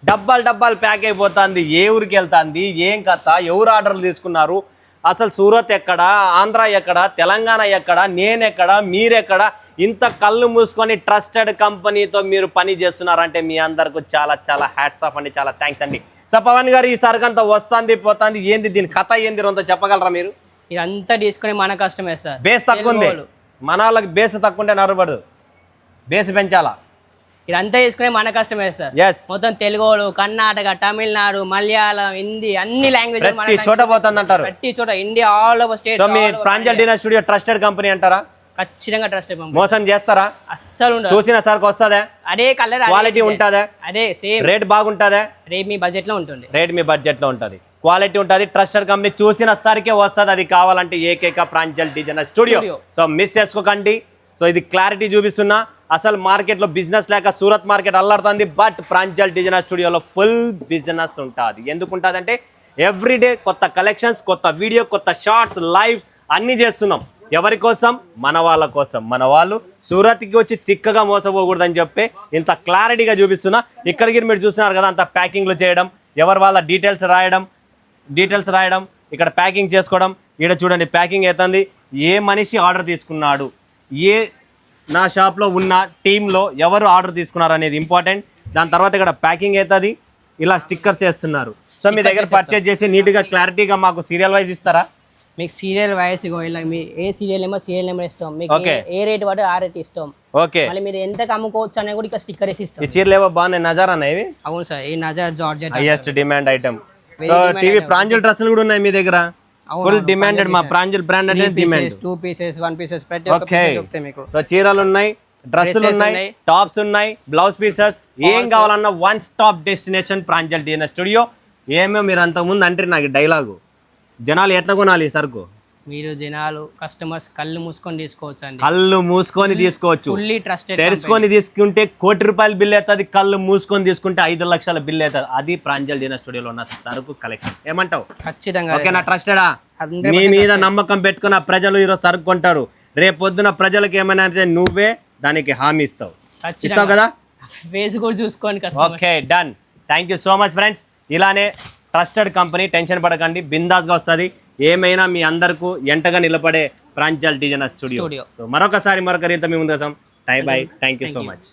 డబ్బాలు డబ్బాలు ప్యాక్ అయిపోతుంది. ఏ ఊరికి వెళ్తుంది, ఏం కథ, ఎవరు ఆర్డర్లు తీసుకున్నారు, అసలు సూరత్ ఎక్కడ, ఆంధ్ర ఎక్కడ, తెలంగాణ ఎక్కడ, నేనెక్కడ, మీరెక్కడ, ఇంత కళ్ళు మూసుకొని ట్రస్టెడ్ కంపెనీతో మీరు పని చేస్తున్నారంటే మీ అందరికి చాలా చాలా హ్యాట్స్ ఆఫ్ అండి, చాలా థ్యాంక్స్ అండి. సో పవన్ గారు, ఈ సరుకంతా వస్తుంది పోతుంది, ఏంది దీని కథ ఏంది రొంత చెప్పగలరా మీరు? ఇదంతా తీసుకుని మన కష్టమే సార్. బేస్ తక్కువ ఉంది, మన వాళ్ళకి బేస్ తక్కువ ఉంటే నరబడదు, బేస్ పెంచాలా. ఇదంతా తీసుకునే మన కష్టమే సార్. మొత్తం తెలుగు, కర్ణాటక, తమిళనాడు, మలయాళం, హిందీ అన్ని లాంగ్వేజ్ ప్రతి చోట పోతుంది అంటారు. ప్రతి చోట India all over state. So మీ Pranjal dinner studio trusted company అంటారా? ఖచ్చితంగా ట్రస్టెడ్. మోసం చేస్తారా? అస్సలు ఉండదు. చూసిన సరికి వస్తుందా? అదే కలర్, క్వాలిటీ ఉంటుందా? అదే సేమ్. రేట్ బాగుంటుందా? రేట్ మీ బడ్జెట్ లో ఉంటుంది. రేట్ మీ బడ్జెట్ లో ఉంటుంది, క్వాలిటీ ఉంటుంది, ట్రస్టెడ్ కంపెనీ, చూసిన సరికే వస్తుంది. అది కావాలంటే ఏకైక Pranjal dinner studio. So miss చేసుకోకండి. సో ఇది క్లారిటీ చూపిస్తున్నా. అసలు మార్కెట్లో బిజినెస్ లేక సూరత్ మార్కెట్ అల్లాడుతుంది, బట్ ప్రాంజల్ డిజైనర్ స్టూడియోలో ఫుల్ బిజినెస్ ఉంటుంది. ఎందుకు ఉంటుంది అంటే ఎవ్రీడే కొత్త కలెక్షన్స్, కొత్త వీడియో, కొత్త షార్ట్స్, లైవ్ అన్నీ చేస్తున్నాం. ఎవరి కోసం? మన వాళ్ళ కోసం. మన వాళ్ళు సూరత్కి వచ్చి తిక్కగా మోసపోకూడదని చెప్పి ఇంత క్లారిటీగా చూపిస్తున్నా. ఇక్కడికి మీరు చూస్తున్నారు కదా, అంత ప్యాకింగ్లు చేయడం, ఎవరి వాళ్ళ డీటెయిల్స్ రాయడం, ఇక్కడ ప్యాకింగ్ చేసుకోవడం. ఇక్కడ చూడండి ప్యాకింగ్ అవుతుంది. ఏ మనిషి ఆర్డర్ తీసుకున్నాడు, ఏ నా షాప్లో ఉన్న టీంలో ఎవరు ఆర్డర్ తీసుకున్నారు అనేది ఇంపార్టెంట్. దాని తర్వాత ఇక్కడ ప్యాకింగ్ అవుతుంది, ఇలా స్టిక్కర్స్ వేస్తున్నారు. సో మీ దగ్గర పర్చేజ్ చేసి నీట్గా క్లారిటీగా మాకు సీరియల్ వైజ్ ఇస్తారా? మీకు సీరియల్ వైస్ ఇలా మీ ఏ సీరియల్ నెంబర్ ఇస్తాం. మీకు ఏ రేట్ పడితే ఆ రేట్ ఇస్తాం. ఓకే, మళ్ళీ మీరు ఎంత అమ్ముకోవచ్చు అనేది కూడా ఇక్కడ స్టిక్కర్ వేసి ఇస్తాం. ఈ చీరలు ఏవో బాగున్నాయి, నజారా ఇవి. అవును సార్, ఈ నజార్ georgette highest demand item. TV Pranjal డ్రెస్సులు కూడా ఉన్నాయి మీ దగ్గర, ఫుల్ డిమాండెడ్. మా ప్రాంజల్ బ్రాండ్ అనేది డిమాండ్. 2 pieces 1 pieces ప్రతి ఒక్క పీస్ చెప్తే మీకు. సో చీరలు ఉన్నాయి, డ్రెస్సులు ఉన్నాయి, టాప్స్ ఉన్నాయి, బ్లౌజ్ పీసెస్, ఏం కావాలన్నా one stop destination Pranjal dinner studio. ఏమో మీరు అంతకుముందు అంటే నాకు డైలాగు, జనాలు ఎట్లా కొనాలి సరుకు? మీరు జనాలు కస్టమర్స్ కళ్ళు మూసుకొని తీసుకోవచ్చు అండి. కళ్ళు మూసుకొని తీసుకోవచ్చు. Fully trusted. తెరుచుకొని తీసుకుంటే ₹1,00,00,000 బిల్ అవుతుంది, కళ్ళు మూసుకొని తీసుకుంటే 5 లక్షల బిల్ అవుతుంది. అది ప్రాంజల్ డిన్నర్ స్టూడియోలో ఉన్న సరుకు కలెక్షన్. ఏమంటావు? ఖచ్చితంగా. ఓకేనా? ట్రస్టెడా? మీ మీద నమ్మకం పెట్టుకున్న ప్రజలు ఈరోజు సరుకు కొంటారు. రేపు పొద్దున ప్రజలకు ఏమైనా అయితే నువ్వే దానికి హామీ ఇస్తావు కదా? ఫేస్ కూడా చూసుకోండి. Okay, done. Thank you so much friends. ఇలానే ట్రస్టెడ్ కంపెనీ, టెన్షన్ పడకండి, బిందాస్గా వస్తుంది. ఏమైనా మీ అందరికీ ఎంటగా నిలబడే ప్రాంజల్ డిజైనర్ స్టూడియో. మరొక రీతితో మీ ముందు వస్తాం. By. Thank you so much.